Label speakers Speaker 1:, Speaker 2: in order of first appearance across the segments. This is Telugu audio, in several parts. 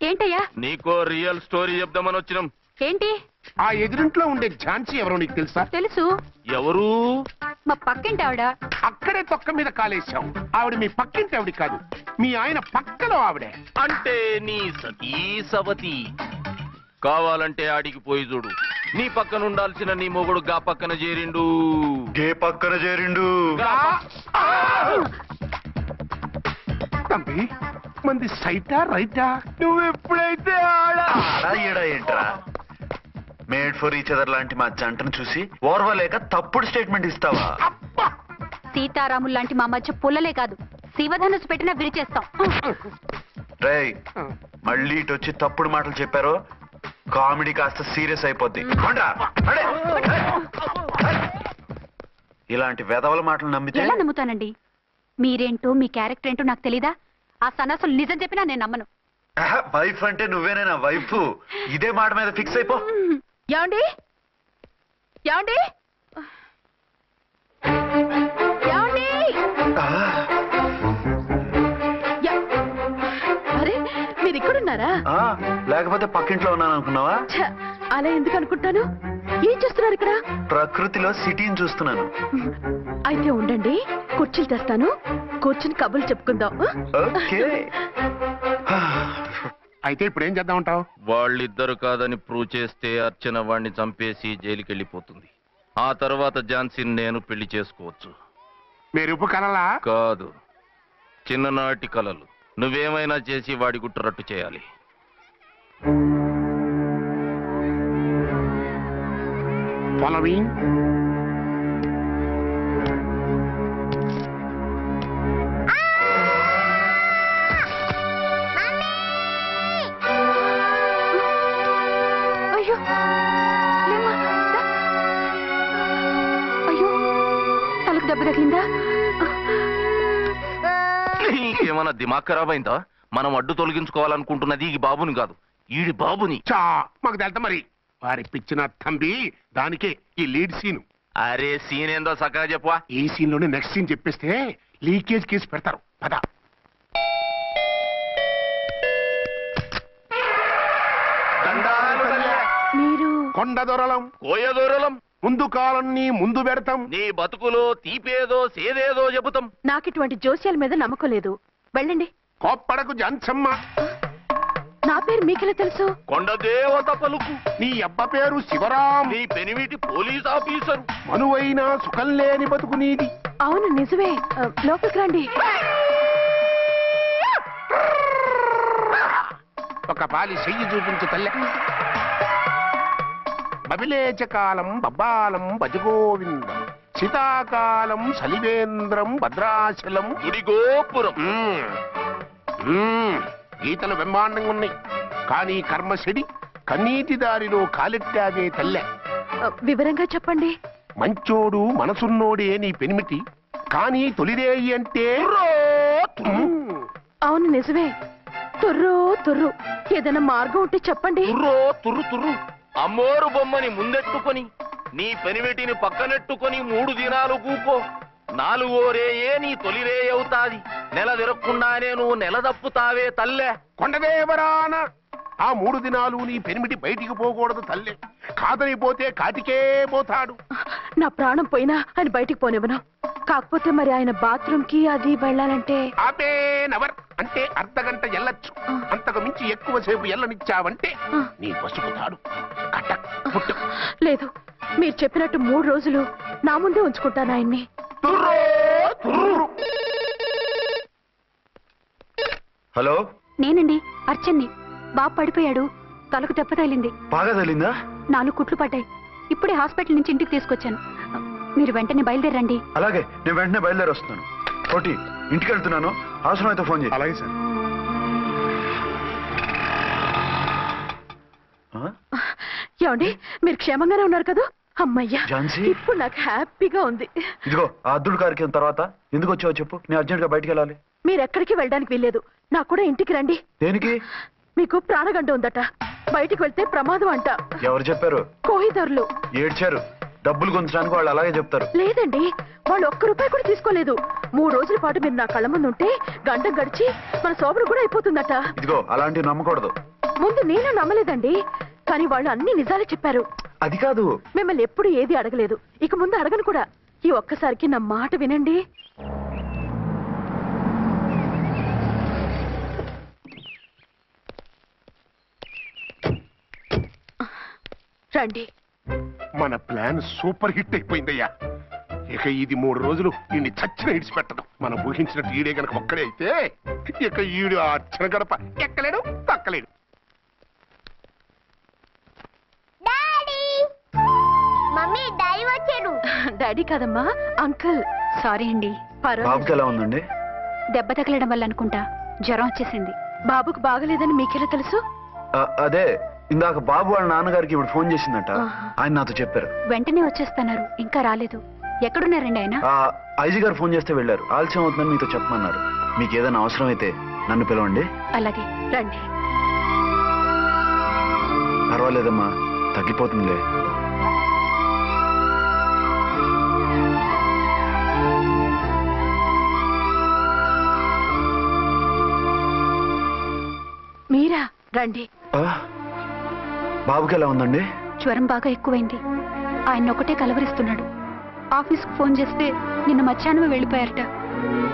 Speaker 1: ఏంటయ్యా?
Speaker 2: నీకో రియల్ స్టోరీ చెప్దామని వచ్చినాం.
Speaker 1: ఏంటి?
Speaker 3: ఆ ఎదురింట్లో ఉండే ఝాన్సీ ఎవరో నీకు తెలుసా?
Speaker 1: తెలుసు.
Speaker 2: ఎవరు?
Speaker 1: మా పక్కింటి ఆవిడ.
Speaker 3: అక్కడే తొక్క మీద కాలేశావు. ఆవిడ మీ పక్కింటి ఆవిడ కాదు, మీ ఆయన పక్కలో ఆవిడే.
Speaker 2: అంటే నీ సతీ సవతి. కావాలంటే ఆడికి పోయి చూడు. నీ పక్కన ఉండాల్సిన నీ మొగుడు గా పక్కన చేరిండు.
Speaker 4: గే పక్కన చేరిండు.
Speaker 3: తంబి మంది సైటా రైటా?
Speaker 4: నువ్వు ఎప్పుడైతే ఆడా ఏడా ఏంట్రా? మేడ్ ఫర్ ఈచ్ అదర్ లాంటి మా జంటను చూసి ఓర్వలేక తప్పుడు స్టేట్మెంట్ ఇస్తావా?
Speaker 1: సీతారాములు లాంటి మా మధ్య పుల్లలే కాదు, శివధనుసు పెట్టినా విరిచేస్తాం.
Speaker 4: రేయ్, మళ్ళీ ఇటు వచ్చి తప్పుడు మాటలు చెప్పారో కామెడీ కాస్త సీరియస్ అయిపోద్ది. ఇలాంటి వెధవల మాటలు నమ్మితే
Speaker 1: ఎలా నమ్ముతానండి? మీరేంటో మీ క్యారెక్టర్ ఏంటో నాకు తెలీదా? ఆ సన్నాసులు నిజం చెప్పినా నేను నమ్మను.
Speaker 4: వైఫ్ అంటే నువ్వేనేనా వైఫ్? ఇదే మాట మీద ఫిక్స్ అయిపో.
Speaker 1: ఏమండి? ఏమండి? ఏమండి?
Speaker 5: అరే, మీరు ఇక్కడున్నారా?
Speaker 4: లేకపోతే పక్కింట్లో ఉన్నాను అనుకున్నావా?
Speaker 5: అలా ఎందుకు అనుకుంటాను? ఏం చేస్తున్నారు ఇక్కడ?
Speaker 4: ప్రకృతిలో సిటీని చూస్తున్నాను.
Speaker 5: అయితే ఉండండి, కుర్చీలు తెస్తాను, కూర్చుని కబుర్లు చెప్పుకుందాం.
Speaker 4: ఓకే.
Speaker 3: అయితే ఇప్పుడు ఏం చేద్దాం అంటావు?
Speaker 2: వాళ్ళిద్దరు కాదని ప్రూవ్ చేస్తే అర్చన వాణ్ణి చంపేసి జైలుకి వెళ్ళిపోతుంది. ఆ తర్వాత ఝాన్సీని నేను పెళ్లి చేసుకోవచ్చు.
Speaker 3: మీరు కలలా?
Speaker 2: కాదు, చిన్ననాటి కలలు. నువ్వేమైనా చేసి వాడి గుట్టు రట్టు చేయాలి.
Speaker 3: ఫాలోయింగ్.
Speaker 1: అయ్యో, లేమ్మా, దా. అయ్యో, తలకు దెబ్బ తగిలిందా?
Speaker 2: నీకేమన్నా దిమాగ్ ఖరాబ్ అయిందా? మనం అడ్డు తొలగించుకోవాలనుకుంటున్నది ఈ బాబుని కాదు, ఈడి బాబుని.
Speaker 3: చా, మాకు తెలుతా మరి. వారి పిచ్చిన తంబి, దానికే ఈ లీడ్ సీన్.
Speaker 2: అరే సీన్ ఏందో సక్కగా చెప్పవా?
Speaker 3: ఈ సీన్ లోనే నెక్స్ట్ సీన్ చెప్పేస్తే లీకేజ్ కేసు పెడతారు. పద.
Speaker 5: మీరు
Speaker 3: కొండ దొరలం,
Speaker 2: కోయ దూరలం,
Speaker 3: ముందు కాలన్నీ ముందు పెడతాం.
Speaker 2: నీ బతుకులో తీపేదో సేదేదో చెబుతాం.
Speaker 5: నాకు ఇటువంటి జోస్యాల మీద నమ్మకం లేదు. వెళ్ళండి.
Speaker 3: కోప్పడకు జాన్సమ్మ.
Speaker 5: నా పేరు మీకెలా తెలుసు?
Speaker 2: కొండ దేవత పలుకు.
Speaker 3: నీ అబ్బ పేరు శివరాం.
Speaker 2: నీ పెనిమిటి పోలీస్ ఆఫీసరు.
Speaker 3: మనువైన సుఖం లేని బతుకు నీది.
Speaker 5: అవును, నిజమే. లోపలికి రండి.
Speaker 3: ఒక పాలి చెయ్యి చూపించు తల్లె. బబిలేచకాలం బబ్బాలం భజగోవిందం, శీతాకాలం సలివేంద్రం భద్రాచలం.
Speaker 2: గుడి గోపురం.
Speaker 3: గీతలు బ్రహ్మాండంగా ఉన్నాయి, కానీ కర్మ చెడి కన్నీటి దారిలో కాలెట్టావే తల్లె.
Speaker 5: వివరంగా చెప్పండి.
Speaker 3: మంచోడు మనసున్నోడే నీ పెనిమిటి, కానీ తొలిరేయి అంటే
Speaker 5: అవును, నిజమే. తుర్రు తుర్రు. ఏదైనా మార్గం ఉంటే చెప్పండి.
Speaker 2: తుర్రో తుర్రు తుర్రు. అమ్మోరు బొమ్మని ముందెట్టుకొని నీ పెనిమిటిని పక్కనెట్టుకొని 3 దినాలు కూకో. 4వ రేయే నీ తొలి రే అవుతాది. నెల తిరగకుండానే నువ్వు నెల తప్పుతావే తల్లే.
Speaker 3: కొండదేవరాన ఆ 3 దినాలు నీ పెనిమిటి బయటికి పోకూడదు తల్లే. కాదని పోతే కాటికే పోతాడు.
Speaker 5: నా ప్రాణం పోయినా ఆయన బయటికి పోనివ్వను. కాకపోతే మరి ఆయన బాత్రూమ్ కి అది వెళ్ళాలంటే
Speaker 3: ఆపేనవర్ అంటే అర్ధగంట ఎల్లొచ్చు. అంతకు మించి ఎక్కువసేపు ఎల్లనిచ్చావంటే నీ పసుపుతాడు.
Speaker 5: లేదు, మీరు చెప్పినట్టు 3 రోజులు నా ముందే ఉంచుకుంటాను ఆయన్ని.
Speaker 4: హలో,
Speaker 1: నేనండి, అర్చన్ని. బాబు పడిపోయాడు, తలకు దెబ్బ తగిలింది.
Speaker 4: బాగా తగిలిందా?
Speaker 1: 4 కుట్లు పడ్డాయి. ఇప్పుడే హాస్పిటల్ నుంచి ఇంటికి తీసుకొచ్చాను. మీరు వెంటనే బయలుదేరండి.
Speaker 4: అలాగే, నేను వెంటనే బయలుదేరి వస్తున్నాను. కోటి, ఇంటికి వెళ్తున్నాను. అవసరం అయితే ఫోన్ చేయి.
Speaker 3: అలాగే సార్.
Speaker 5: ఏమండి, మీరు క్షేమంగానే ఉన్నారు కదా? అమ్మయ్యా,
Speaker 4: ఝాన్సీ,
Speaker 5: ఇప్పుడు నాకు హ్యాపీగా ఉంది.
Speaker 4: ఇదిగో ఆ అద్దుడు కార్యక్రమం తర్వాత ఎందుకు వచ్చావో చెప్పు. నేను అర్జెంట్ గా బయటికి వెళ్ళాలి.
Speaker 5: మీరు ఎక్కడికి వెళ్ళడానికి వీల్లేదు. నాకు కూడా ఇంటికి రండి.
Speaker 4: దేనికి?
Speaker 5: మీకు ప్రాణగంట ఉందట, బయటికి వెళ్తే ప్రమాదం అంట.
Speaker 4: ఎవరు చెప్పారు?
Speaker 5: కోహిదరులు
Speaker 4: ఏడ్చారు. డబ్బులు గుంచడానికి వాళ్ళు అలాగే చెప్తారు.
Speaker 5: లేదండి, వాళ్ళు ₹1 కూడా తీసుకోలేదు. 3 రోజుల పాటు మీరు నా కళ్ళ ముందు ఉంటే గంట గడిచి మన సోబరు కూడా అయిపోతుందట.
Speaker 4: ఇదిగో అలాంటివి నమ్మకూడదు.
Speaker 5: ముందు నేను నమ్మలేదండి, కానీ వాళ్ళు అన్ని నిజాలే చెప్పారు.
Speaker 4: అది కాదు,
Speaker 5: మిమ్మల్ని ఎప్పుడు ఏది అడగలేదు, ఇక ముందు అడగను కూడా. ఈ ఒక్కసారికి నా మాట వినండి. రండి.
Speaker 3: మన ప్లాన్ సూపర్ హిట్ అయిపోయిందయ్యా. ఇక ఇది 3 రోజులు ఈయన్ని చచ్చిన ఇడిచిపెట్టదు. మనం ఊహించినట్టు ఈడే గనక ఒక్కడే అయితే ఇక ఈడు ఆ అర్చన గడప ఎక్కలేడు, తక్కలేడు.
Speaker 5: డాడీ కాదమ్మా, అంకుల్.
Speaker 1: సారీ అండి.
Speaker 4: బాబుకి ఎలా ఉందండి?
Speaker 1: దెబ్బ తగలడం వల్ల అనుకుంటా జ్వరం వచ్చేసింది.
Speaker 5: బాబుకు బాగలేదని మీకెలా తెలుసు?
Speaker 4: అదే ఇందాక బాబు వాళ్ళ నాన్నగారికి ఇప్పుడు ఫోన్ చేసిందట, ఆయన నాతో చెప్పారు.
Speaker 1: వెంటనే వచ్చేస్తున్నారు, ఇంకా రాలేదు. ఎక్కడున్నారండి ఆయన?
Speaker 4: ఐజీ గారు ఫోన్ చేస్తే వెళ్ళారు. ఆలస్యం అవుతుందని మీతో చెప్పమన్నారు. మీకు ఏదైనా అవసరం అయితే నన్ను పిలవండి.
Speaker 1: అలాగే
Speaker 5: రండి.
Speaker 4: పర్వాలేదమ్మా, తగ్గిపోతుందిలే.
Speaker 5: మీరా? రండి.
Speaker 4: బాబుకి ఎలా ఉందండి?
Speaker 1: జ్వరం బాగా ఎక్కువైంది. ఆయన ఒకటే కలవరిస్తున్నాడు. ఆఫీస్కు ఫోన్ చేస్తే నిన్న మధ్యాహ్నమే వెళ్ళిపోయారట.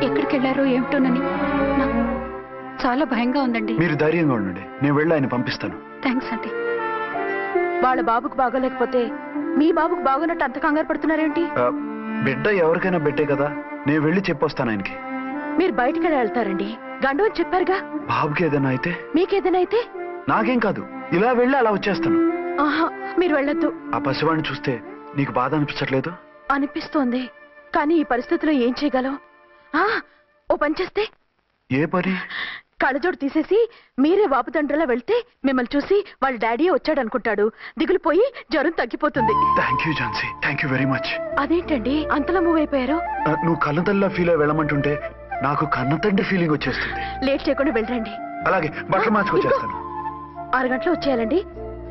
Speaker 1: ఎక్కడికి వెళ్ళారో ఏమిటోనని నాకు చాలా భయంగా ఉందండి.
Speaker 4: మీరు ధైర్యంగా ఉండండి, నేను వెళ్ళి ఆయన పంపిస్తాను.
Speaker 1: థ్యాంక్స్ అండి.
Speaker 5: వాళ్ళ బాబుకు బాగోలేకపోతే మీ బాబుకు బాగున్నట్టు అంత కంగారు పడుతున్నారేంటి?
Speaker 4: బిడ్డ ఎవరికైనా బిడ్డే కదా, నేను వెళ్ళి చెప్పొస్తాను ఆయనకి.
Speaker 5: మీరు బయటికి వెళ్తారండి, గండు అని చెప్పారుగా.
Speaker 4: బాబుకి ఏదైనా అయితే?
Speaker 5: మీకేదైనా అయితే?
Speaker 4: నాకేం కాదు, ఇలా వెళ్ళి అలా వచ్చేస్తాను.
Speaker 5: ఆహా, మీరు వెళ్ళొద్దు.
Speaker 4: ఆ పసివాడిని చూస్తే నీకు బాధ అనిపించట్లేదు?
Speaker 5: అనిపిస్తోంది, కానీ ఈ పరిస్థితిలో ఏం చేయగలం? ఓ పని చేస్తే?
Speaker 4: ఏ పని?
Speaker 5: కళ్ళజోడు తీసేసి మీరే వాపుతండ్రిలా వెళ్తే మిమ్మల్ని చూసి వాళ్ళ డాడీ వచ్చాడు అనుకుంటాడు. దిగులు పోయి జ్వరం తగ్గిపోతుంది.
Speaker 4: Thank you Jhansi, thank you very much.
Speaker 5: అదేంటండి అంతలా మూవ్ అయిపోయారు?
Speaker 4: నువ్వు కన్నతల్లిలా ఫీల్ అయి వెళ్ళమంటుంటే నాకు కన్న తండ్రి ఫీలింగ్ వచ్చేస్తుంది.
Speaker 5: లేట్ చేయకుండా వెళ్ళండి.
Speaker 4: అలాగే, బట్టలు మార్చుకొచ్చేస్తాను.
Speaker 5: 6 గంటలు వచ్చేయాలండి,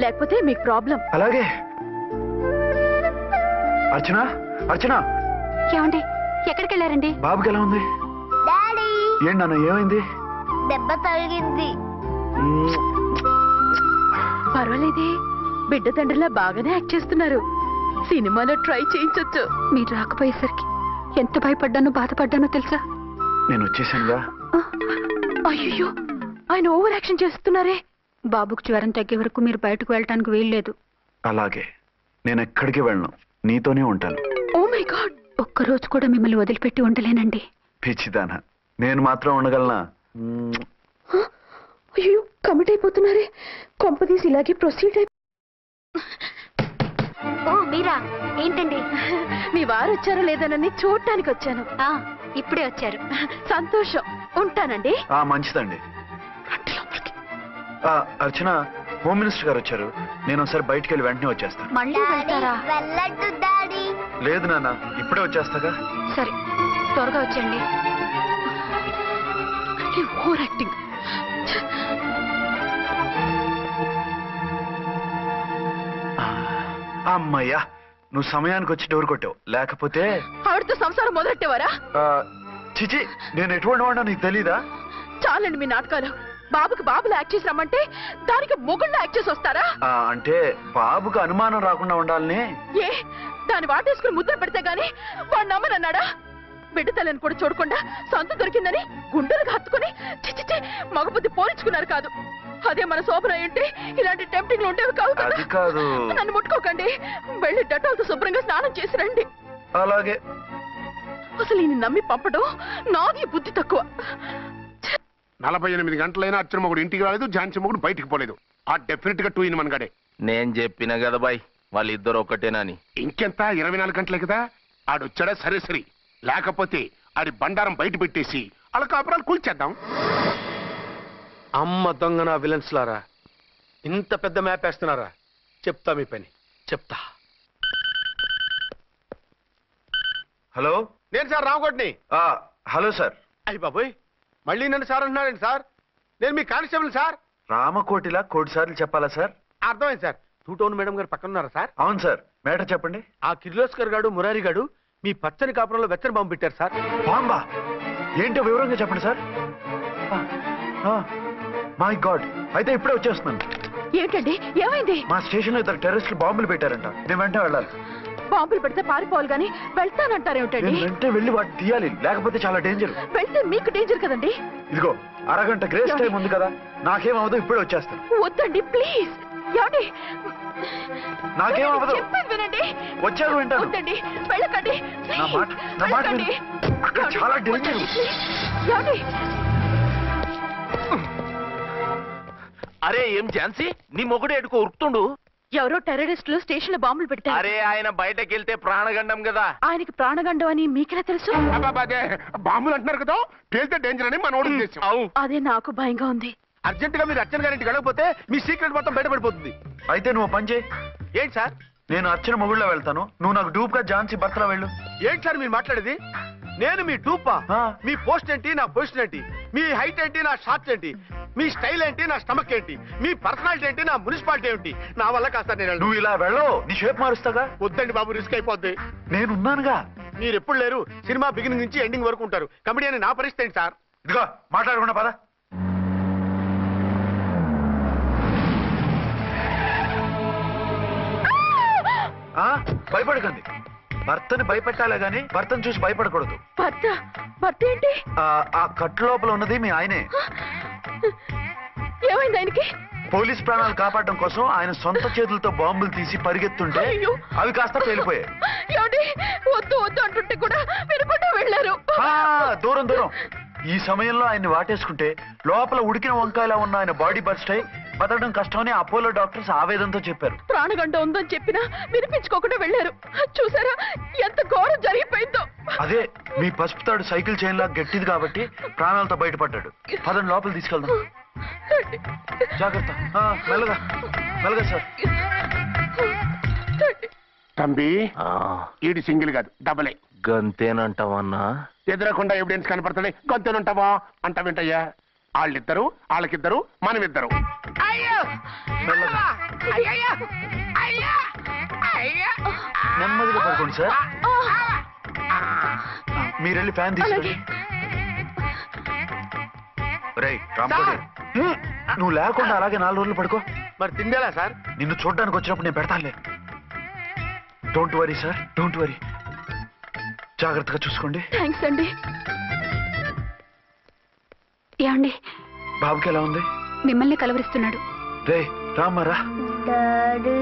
Speaker 5: లేకపోతే మీకు ప్రాబ్లం.
Speaker 4: అలాగే. అర్చన, అర్చన.
Speaker 1: ఏమండి, ఎక్కడికి వెళ్ళారండి?
Speaker 4: బాబుకి ఎలా ఉంది? ఏంటి నాన్న, ఏమైంది?
Speaker 6: దెబ్బ తగిలింది.
Speaker 5: పర్వాలేదే, బిడ్డ తండ్రిలా బాగానే యాక్ట్ చేస్తున్నారు. సినిమాలో ట్రై చేయించొచ్చు.
Speaker 1: మీరు రాకపోయేసరికి ఎంత భయపడ్డానో బాధపడ్డానో తెలుసా?
Speaker 4: నేను వచ్చేసానుగా.
Speaker 5: అయ్యో, ఆయన ఓవర్ యాక్షన్ చేస్తున్నారే.
Speaker 1: బాబుకు జ్వరం తగ్గే వరకు మీరు బయటకు వెళ్ళటానికి వీల్లేదు.
Speaker 4: అలాగే, నేను ఎక్కడికి వెళ్ళను, నీతోనే ఉంటాను.
Speaker 5: ఓ మై గాడ్,
Speaker 1: ఒక్కరోజు కూడా మిమ్మల్ని వదిలిపెట్టి ఉండలేనండి.
Speaker 4: పిచ్చిదానా, నేను మాత్రం ఉండగలనా?
Speaker 5: అయ్యో, కమిట్ అయిపోతున్నారే. కొంపదీసి ఇలాగే ప్రొసీడ్
Speaker 1: ఓ మీరా, ఏంటండి?
Speaker 5: మీ వారు వచ్చారో లేదనని చూడటానికి వచ్చాను.
Speaker 1: ఇప్పుడే వచ్చారు.
Speaker 5: సంతోషం, ఉంటానండి.
Speaker 4: మంచిదండి. అర్చన, హోమ్ మినిస్టర్ గారు వచ్చారు. నేను ఒకసారి బయటికి వెళ్ళి వెంటనే వచ్చేస్తాను.
Speaker 1: మళ్ళీ వెళ్తారా?
Speaker 6: వెళ్ళొద్దు డాడీ.
Speaker 4: లేదు నాన్న, ఇప్పుడే వచ్చేస్తాగా.
Speaker 1: సరే, త్వరగా వచ్చండి.
Speaker 5: Over acting.
Speaker 4: అమ్మయ్యా, నువ్వు సమయానికి వచ్చి డోర్ కొట్టావు, లేకపోతే
Speaker 5: ఆవిడతో సంసారం మొదలెట్టేవారా?
Speaker 4: చిచి, నేను ఎటువంటి వాడినా నీకు తెలీదా?
Speaker 5: చాలండి మీ నాటకాలు. బాబుకి బాబులు యాక్ట్ చేసి రమ్మంటే దానికి మొగుళ్ళు యాక్ట్ చేసి వస్తారా?
Speaker 4: అంటే బాబుకు అనుమానం రాకుండా ఉండాలని.
Speaker 5: ఏ, దాన్ని వాటేసుకుని ముద్ర పెడితే గాని వాడు నమ్మనన్నాడా? బిడ్డ తల్లిని కూడా చూడకుండా సొంత దొరికిందని గుండెలకు హత్తుకుని చిచి మగబుద్ధి పోల్చుకున్నారు కాదు. అదే మన శోభన అయ్యుంటే ఇలాంటి టెంప్టింగ్లు ఉండేవి కాదు కదా.
Speaker 4: అది కాదు.
Speaker 5: నన్ను ముట్టుకోకండి, వెళ్ళి డెటాల్తో శుభ్రంగా స్నానం చేసి రండి.
Speaker 4: అలాగే.
Speaker 5: అసలు ఈయన నమ్మి పంపడం నాది బుద్ధి తక్కువ.
Speaker 3: 48 గంటలైనా అర్చన మొగుడు ఇంటికి రాలేదు, ఝాన్సీ మొగుడు బయటికి పోలేదు. ఆ డెఫినెట్ గా 2 in 1 గడే.
Speaker 2: నేను చెప్పిన కదా బాయ్, వాళ్ళిద్దరు ఒకటేనని.
Speaker 3: ఇంకెంత 24 గంటలే కదా. ఆడొచ్చాడా సరే సరే, లేకపోతే ఆడి బండారం బయట పెట్టేసి అలా కాపురాలు కూల్చేద్దాం.
Speaker 7: అమ్మ దొంగ నా విలన్స్ లారా, ఇంత పెద్ద మ్యాప్ వేస్తున్నారా? చెప్తా మీ పని, చెప్తా.
Speaker 4: హలో,
Speaker 7: నేను సార్ రామకోటిని.
Speaker 4: Hello sir.
Speaker 7: అయ్యి బాబోయ్, మళ్ళీ నన్ను సార్ అంటున్నారండి సార్? నేను మీ కానిస్టేబుల్ సార్.
Speaker 4: రామకోటిలా 1 సార్లు చెప్పాలా సార్?
Speaker 7: అర్థమైంది సార్. 2 టౌన్ మేడం గారు పక్కన ఉన్నారా సార్?
Speaker 4: అవును సార్. మేటర్ చెప్పండి.
Speaker 7: ఆ కిర్లోస్కర్ గారు, మురారి గారు మీ పచ్చని కాపురంలో వెచ్చని బాంబు పెట్టారు సార్.
Speaker 4: బాంబా? ఏంటో వివరంగా చెప్పండి సార్. మై గాడ్, అయితే ఇప్పుడే వచ్చేస్తున్నాను.
Speaker 5: ఏంటండి ఏమైంది?
Speaker 4: మా స్టేషన్ లో ఇద్దరు టెర్రరిస్టులు బాంబులు పెట్టారంట. నేను వెంటనే వెళ్ళాలి.
Speaker 5: బాంబులు పెడితే పారిపోవాలి గాని వెళ్తానంటారేమిటండి?
Speaker 4: నేను వెంటనే వెళ్ళి వాటిని తీయాలి, లేకపోతే చాలా డేంజర్.
Speaker 5: వెళ్తే మీకు డేంజర్ కదండి.
Speaker 4: ఇదిగో అరగంట గ్రేస్ టైం ఉంది కదా, నాకేమవదు, ఇప్పుడే వచ్చేస్తాను.
Speaker 5: వద్దండి ప్లీజ్. ఏమండి
Speaker 4: నాకేమవదు,
Speaker 5: చెప్పేది వినండి.
Speaker 4: వచ్చాను వింటాను.
Speaker 5: వద్దండి వెళ్ళకండి.
Speaker 4: నా మాట విను. అక్కడ చాలా డేంజర్.
Speaker 5: ఏమండి
Speaker 2: అరే ఏం ఝాన్సీ, నీ మొగుడు ఎడుకో ఉరుకుతుండు.
Speaker 5: ఎవరో టెర్రరిస్టులు స్టేషన్ లో బాంబులు పెట్టారు.
Speaker 2: అరే ఆయన బయటకెళ్తే ప్రాణగండం కదా.
Speaker 5: ఆయనకి ప్రాణగండం అని మీకెలా తెలుసు?
Speaker 3: అదే బాంబులు అంటున్నారు కదా, పేలితే డేంజర్ అని మన ఉద్దేశం.
Speaker 5: అదే నాకు భయంగా ఉంది.
Speaker 7: అర్జెంట్ గా మీరు అర్చన గారింటికి వెళ్ళకపోతే మీ సీక్రెట్ మొత్తం బయటపడిపోతుంది.
Speaker 4: అయితే నువ్వు పని చేయి.
Speaker 7: ఏంటి సార్?
Speaker 4: నేను అర్చన మొగుళ్ళో వెళ్తాను, నువ్వు నాకు డూప్ గా ఝాన్సీ భర్తలో వెళ్ళు.
Speaker 7: ఏంటి సార్ మీరు మాట్లాడేది? నేను మీ డూపా? మీ పోస్ట్ ఏంటి, నా పొజిషన్ ఏంటి? మీ హైట్ ఏంటి, నా షార్ట్స్ ఏంటి? మీ స్టైల్ ఏంటి, నా స్టమక్ ఏంటి? మీ పర్సనాలిటీ ఏంటి, నా మున్సిపాలిటీ ఏంటి? నా వల్ల కాస్త నేను
Speaker 4: నువ్వు ఇలా వెళ్ళవు, నీ షేప్ మారుస్తాగా.
Speaker 7: వద్దండి బాబు, రిస్క్ అయిపోద్ది.
Speaker 4: నేనున్నానుగా.
Speaker 7: మీరు ఎప్పుడు లేరు, సినిమా బిగినింగ్ నుంచి ఎండింగ్ వరకు ఉంటారు. కమెడియన్ నా పరిస్థితి ఏంటి సార్?
Speaker 4: ఇదిగో మాట్లాడకుండా పద. భయపడకండి, భర్తని భయపెట్టాలే గాని భర్తను చూసి భయపడకూడదు.
Speaker 5: భర్త? భర్త ఏంటి?
Speaker 4: ఆ కట్టు లోపల ఉన్నది మీ ఆయనే.
Speaker 5: ఏమైంది ఆయనకి?
Speaker 4: పోలీస్ ప్రాణాలు కాపాడడం కోసం ఆయన సొంత చేతులతో బాంబులు తీసి పరిగెత్తుంటే
Speaker 5: అయ్యో.
Speaker 4: అవి కాస్త పేలిపోయాయి.
Speaker 5: ఏమండి వద్దు వద్దు అంటుంటే కూడా వినకుండా వెళ్ళారు.
Speaker 4: దూరం దూరం. ఈ సమయంలో ఆయన్ని వాటేసుకుంటే లోపల ఉడికిన వంకాయలా ఉన్న ఆయన బాడీ బర్స్ట్ అయి బతకడం కష్టమని అపోలో డాక్టర్స్ ఆవేదనతో చెప్పారు.
Speaker 5: ప్రాణగంట ఉందని చెప్పినా వినిపించుకోకుండా వెళ్ళారు. చూసారా ఎంత ఘోరం జరిగిపోయిందో.
Speaker 4: అదే మీ పసుపు తాడు సైకిల్ చైన్ లా గట్టిది కాబట్టి ప్రాణాలతో బయటపడ్డాడు. పదండి లోపల తీసుకెళ్దాం. జాగ్రత్త, మెల్లగా మెల్లగా సార్.
Speaker 3: తంబి ఈడి సింగిల్ కాదు, డబలే.
Speaker 2: గంతేనంటావన్నా?
Speaker 3: ఎదురకుండా ఎవిడెన్స్ కనపడతాడే గంతేనంటావా అంట వింటయ్యా. వాళ్ళిద్దరు, వాళ్ళకిద్దరు, మనమిద్దరు.
Speaker 4: నెమ్మదిగా పడుకోండి సార్. మీరెళ్ళి ఫ్యాన్ తీసుకోండి. రేయ్ రాంకోటి, నువ్వు లేకుండా అలాగే 4 రోజులు పడుకో.
Speaker 7: మరి తిండేలా సార్?
Speaker 4: నిన్ను చూడడానికి వచ్చినప్పుడు నేను పెడతానులే. Don't worry sir, don't worry. జాగ్రత్తగా చూసుకోండి.
Speaker 5: థ్యాంక్స్ అండి.
Speaker 1: ఏమండి
Speaker 4: బాబుకి ఎలా ఉంది?
Speaker 1: మిమ్మల్ని కలవరిస్తున్నాడు.
Speaker 4: రే రామ్మరా.
Speaker 6: డాడీ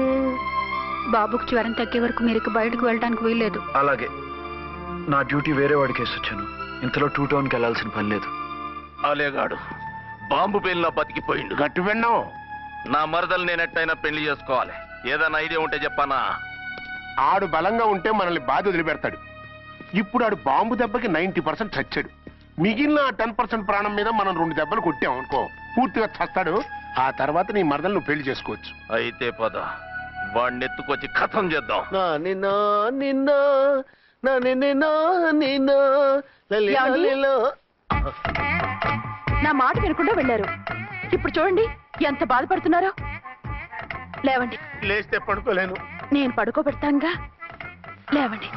Speaker 1: బాబుకు జ్వరం తగ్గే వరకు మీరు బయటకు వెళ్ళడానికి వీల్లేదు.
Speaker 4: అలాగే, నా డ్యూటీ వేరే వాడికి వేసి వచ్చాను. ఇంతలో 2 టౌన్కి వెళ్ళాల్సిన పని లేదు.
Speaker 2: అలేగాడు బాంబు పేలిన బతికిపోయిండు.
Speaker 3: గట్టి విన్నావు.
Speaker 2: నా మరదలు నేనెట్టయినా పెళ్లి చేసుకోవాలి. ఏదైనా ఐడియా ఉంటే చెప్పానా?
Speaker 3: ఆడు బలంగా ఉంటే మనల్ని బాధ వదిలిపెడతాడు. ఇప్పుడు ఆడు బాంబు దెబ్బకి 90% చచ్చాడు. మిగిలిన 10% ప్రాణం మీద మనం 2 దెబ్బలు కొట్టాం అనుకో, పూర్తిగా చస్తాడు. ఆ తర్వాత నీ మరదలు నువ్వు పెళ్లి చేసుకోవచ్చు.
Speaker 2: అయితే పద, వాడిని ఎత్తుకొచ్చి కథం చేద్దాం.
Speaker 5: నా మాట వినకుండా వెళ్ళారు. ఇప్పుడు చూడండి ఎంత బాధపడుతున్నారో. లేవండి.
Speaker 7: లేస్తే పడుకోలేను.
Speaker 5: నేను పడుకోబెడతానుగా. లేవండి,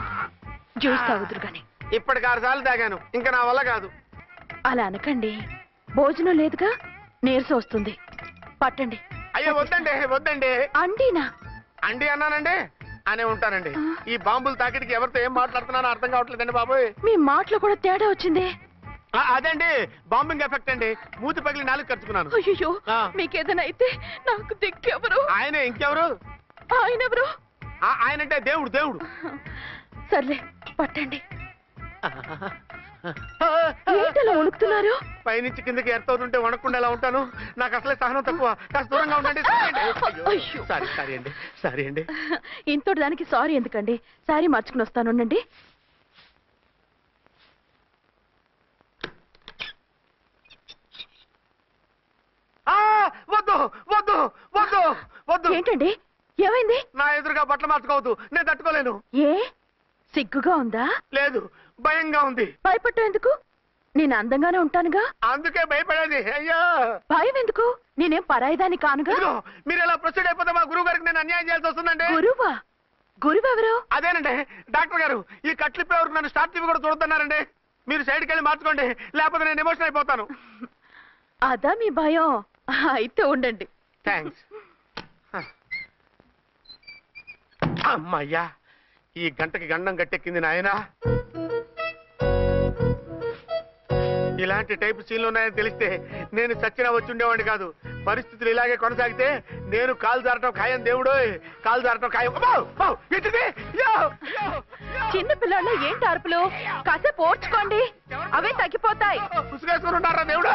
Speaker 5: జ్యూస్ తాగుదురు గాని.
Speaker 7: ఇప్పటికి 6 సార్లు తాగాను, ఇంకా నా వల్ల కాదు.
Speaker 5: అలా అనకండి, భోజనం లేదుగా, నీరసం వస్తుంది. పట్టండి.
Speaker 7: అయ్యో వద్దండి, వద్దండి.
Speaker 5: అండినా?
Speaker 7: అండి అన్నానండి, అనే ఉంటానండి. ఈ బాంబులు తాకిడికి ఎవరితో ఏం మాట్లాడుతున్నానో అర్థం కావట్లేదండి బాబోయ్.
Speaker 5: మీ మాటలో కూడా తేడా వచ్చింది.
Speaker 7: అదండి బాంబింగ్ ఎఫెక్ట్ అండి. మూతి పగిలి 4 ఖర్చుకున్నాను.
Speaker 5: అయ్యో, మీకేదైనా అయితే నాకు దిక్కెవరు?
Speaker 7: ఆయన ఇంకెవరు?
Speaker 5: ఆయనెవరు?
Speaker 7: ఆయనంటే దేవుడు, దేవుడు.
Speaker 5: సర్లే పట్టండి. ఏంటలా వణుకుతున్నారు?
Speaker 7: పైనుంచి కిందకి ఎర్తవుతుంటే వణకుండా ఎలా ఉంటాను? నాకు అసలే సహనం తక్కువ. కాస్త దూరంగా ఉండండి. సారీ సారీ అండి, సారీ అండి.
Speaker 5: ఇంతటి దానికి సారీ ఎందుకండి? సారీ మార్చుకుని వస్తానుండండి.
Speaker 7: వద్దు వద్దు వద్దు వద్దు.
Speaker 5: ఏంటండి ఏమైంది?
Speaker 7: నా ఎదురుగా బట్టలు మార్చుకోవద్దు, నేను తట్టుకోలేను.
Speaker 5: ఏ సిగ్గుగా ఉందా?
Speaker 7: లేదు, భయంగా ఉంది.
Speaker 5: భయపడ్డం ఎందుకు? నేను అందంగానే ఉంటానుగా.
Speaker 7: అందుకే భయపడేది. అయ్యా
Speaker 5: భయం ఎందుకు? నేనేం పరాయిదాన్ని కానుగా.
Speaker 7: మీరు ఎలా ప్రొసీడ్ అయిపోతే మా గురువు గారికి నేను అన్యాయం చేయాల్సి వస్తుందండి.
Speaker 5: గురువా? గురువెవరు?
Speaker 7: అదేనండి డాక్టర్ గారు. ఈ కట్లిప్పే వరకు నన్ను స్టార్ట్ టీవీ కూడా చూడొద్దన్నారండి. మీరు సైడ్కి వెళ్ళి మార్చుకోండి, లేకపోతే నేను ఎమోషన్ అయిపోతాను.
Speaker 5: అదా మీ భయం? అయితే ఉండండి.
Speaker 7: థ్యాంక్స్. అమ్మయ్యా, ఈ గంటకి గండం గట్టెక్కింది నాయనా. ఇలాంటి టైప్ సీన్లు ఉన్నాయని తెలిస్తే నేను చచ్చినా వచ్చి ఉండేవాడిని కాదు. పరిస్థితులు ఇలాగే కొనసాగితే నేను కాలు జారటం ఖాయం. దేవుడు, కాలు జారటం ఖాయం.
Speaker 5: చిన్న పిల్లలు ఏంటి అరుపులు? కాసేపు ఓర్చుకోండి, అవే తగ్గిపోతాయి.
Speaker 7: పుసుకేసుకుని ఉన్నారా దేవుడు?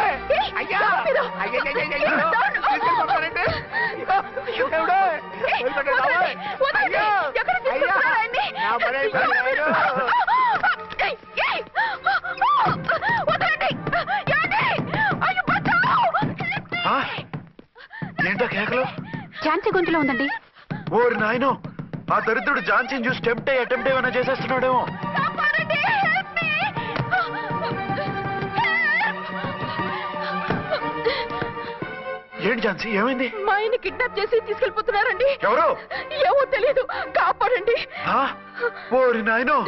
Speaker 4: ఏంటా కేకలు?
Speaker 1: ఝాన్సీ గొంతులో ఉందండి.
Speaker 4: ఓరి నాయనో, ఆ దరిద్రుడు ఝాన్సీని చూసి అటెంప్ట్ ఏమైనా చేసేస్తున్నాడేమో. ఏంటి ఝాన్సీ, ఏమైంది?
Speaker 5: మా ఆయన్ని కిడ్నాప్ చేసి తీసుకెళ్ళిపోతున్నారండి.
Speaker 4: ఎవరు?
Speaker 5: ఏమో తెలీదు, కాపాడండి.
Speaker 4: ఓరి నాయనో,